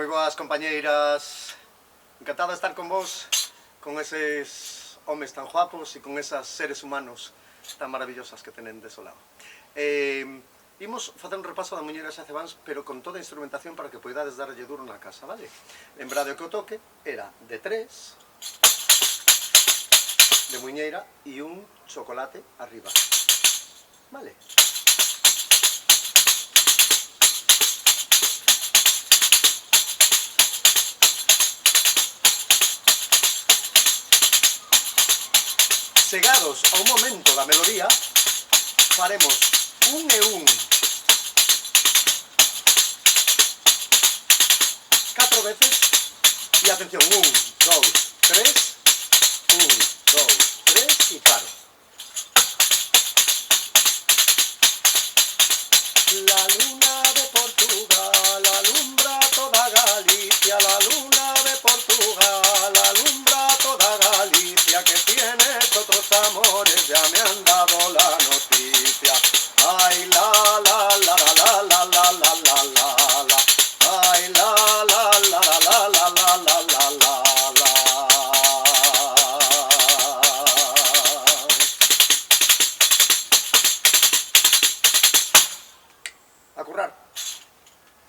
Moi boas, compañeiras. Encantado de estar con vos, con eses homes tan guapos e con esas seres humanos tan maravillosas que tenen de solado. Imos facer un repaso da muñeira xa cebáns, pero con toda a instrumentación para que poidades darlle duro na casa, vale? Lembrade que o toque era de 3, de muñeira e un chocolate arriba, vale? Chegados ao momento da melodía, faremos un e un 4 veces e atención, 1, 2, 3, 1, 2, 3 e paro. La luna de Portugal alumbra toda Galicia, la luna de Portugal alumbra toda Galicia, que tienes otros amores, ya me